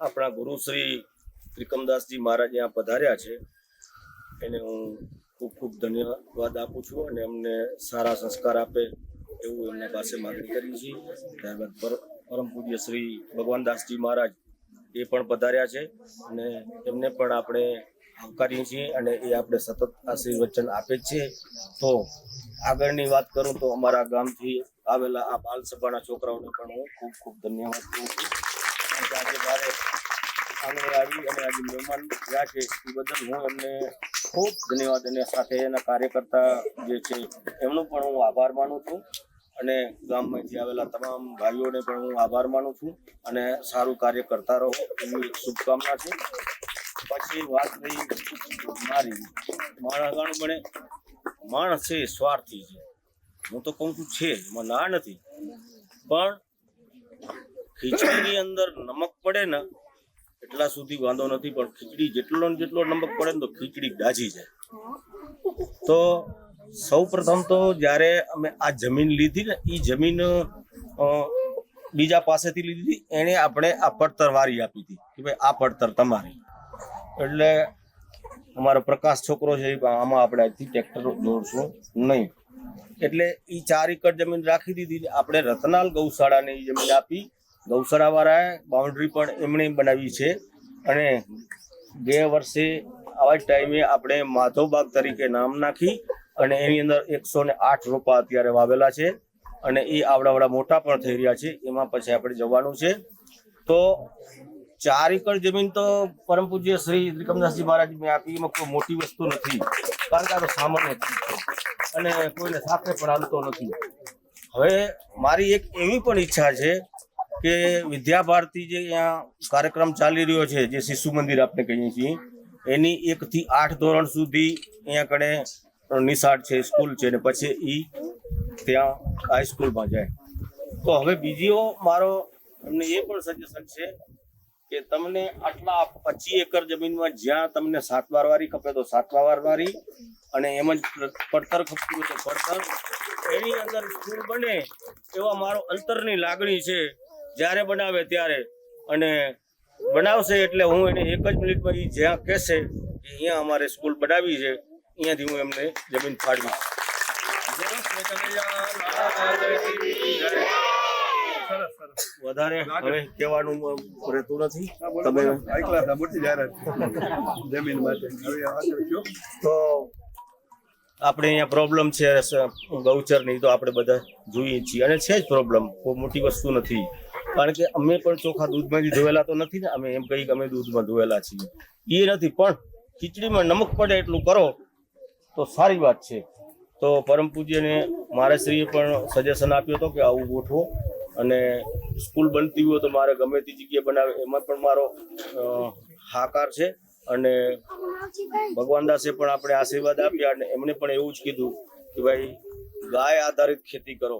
આપણા ગુરુ શ્રી ત્રિકમદાસજી મહારાજ અહીંયા પધાર્યા છે એને હું ખૂબ ખૂબ ધન્યવાદ આપું છું અને એમને સારા સંસ્કાર આપે એવું એમના પાસે માગણી કરી છે। ત્યારબાદ પરમ પૂજ્ય શ્રી ભગવાનદાસજી મહારાજ એ પણ પધાર્યા છે અને એમને પણ આપણે આવકારીએ છીએ અને એ આપણે સતત આશીર્વચન આપે જ છે। તો આગળની વાત કરું તો અમારા ગામથી આવેલા આ બાલ સભાના છોકરાઓને પણ હું ખૂબ ખૂબ ધન્યવાદ કહું છું। આજે મારે આંગણે આવી અને આજે મહેમાન રહ્યા છે એ બદલ હું એમને ખૂબ ધન્યવાદ અને સાથે એના કાર્યકર્તા જે છે એમનો પણ હું આભાર માનું છું અને ગામમાંથી આવેલા તમામ ભાઈઓને પણ હું આભાર માનું છું અને સારું કાર્ય કરતા રહો એવી શુભકામના છે। પછી વાત રહી મારી માણસ બને માણસ છે સ્વાર્થી છે, હું તો કહું છું છે એમાં ના નથી, પણ ખીચડીની અંદર નમક પડે ને એટલા સુધી વાંધો નથી, પણ ખીચડી જેટલો નમક પડે ને તો ખીચડી દાજી જાય। તો સૌ પ્રથમ તો જ્યારે અમે આ જમીન લીધી ને એ જમીન બીજા પાસેથી લીધી, એને આપણે આ પડતર વારી આપી હતી કે ભાઈ આ પડતર તમારી। એટલે અમારો પ્રકાશ છોકરો છે આમાં આપણે આજથી ટ્રેક્ટર દોડશું નહીં, એટલે એ 4 એકર જમીન રાખી દીધી। આપણે રતનાલ ગૌશાળાની જમીન આપી, ગૌશાળા વાળાએ બાઉન્ડ્રી પણ એમણે બનાવી છે અને ગયા વર્ષે આવા જ ટાઈમે આપણે માધવબાગ તરીકે નામ નાખી અને એની અંદર 108 રોપા અત્યારે વાવેલા છે અને એ આવડાવડા મોટા પણ થઈ રહ્યા છે। એમાં પછી આપણે જવાનું છે। તો 4 એકર જમીન તો પરમ પૂજ્ય શ્રી ત્રિકમદાસજી મહારાજ મેં આપી, એમાં કોઈ મોટી વસ્તુ નથી, કારણ કે આ તો સામાન્ય ચીજ છે અને કોઈને સાથે પણ હાલતો નથી। હવે મારી એક એવી પણ ઈચ્છા છે કે વિદ્યા ભારતી જે અહીંયા કાર્યક્રમ ચાલી રહ્યો છે, જે શિશુ મંદિર આપણે કહીએ છીએ, એની 1 થી 8 ધોરણ સુધી અહીંયા કણે નિશાળ છે, સ્કૂલ છે ને પછી એ ત્યાં હાઈસ્કૂલમાં જાય। તો હવે બીજો મારો તમને એ પણ સજેશન છે કે તમને આટલા 25 એકર જમીનમાં જ્યાં તમને 7 વારવારી ખપે તો 7 વારવારી અને એમ જ પડતર ખપતું હોય તો પડતર, એની અંદર સ્કૂલ બને એવા મારો અંતરની લાગણી છે। જ્યારે બનાવે ત્યારે અને બનાવશે એટલે હું એને 1 જ મિનિટમાં એ જ્યાં કહેશે કે અહીંયા અમારે સ્કૂલ બનાવી છે અહીંયાથી હું એમને જમીન ફાળવીશ। વધારે હવે કહેવાનું રહેતું નથી, તમે જમીન માટે તો આપણે અહીંયા પ્રોબ્લેમ છે ગૌચરની, તો આપણે બધા જોઈએ છીએ અને છે જ પ્રોબ્લેમ, કોઈ મોટી વસ્તુ નથી, કારણ કે અમે પણ ચોખા દૂધમાંથી ધોયેલા તો નથી ને, અમે એમ કહીએ કે અમે દૂધમાં ધોયેલા છીએ એ નથી, પણ ખીચડીમાં નમક પડે એટલું કરો તો સારી વાત છે। તો પરમ પૂજ્યને મારા શ્રીએ પણ સજેશન આપ્યો હતો કે આવું ગોઠવો અને સ્કૂલ બનતી હોય તો મારે ગમે તે જગ્યાએ બનાવે એમાં પણ મારો હાકાર છે અને ભગવાનદાસે પણ આપણે આશીર્વાદ આપ્યા અને એમણે પણ એવું જ કીધું કે ભાઈ ગાય આધારિત ખેતી કરો।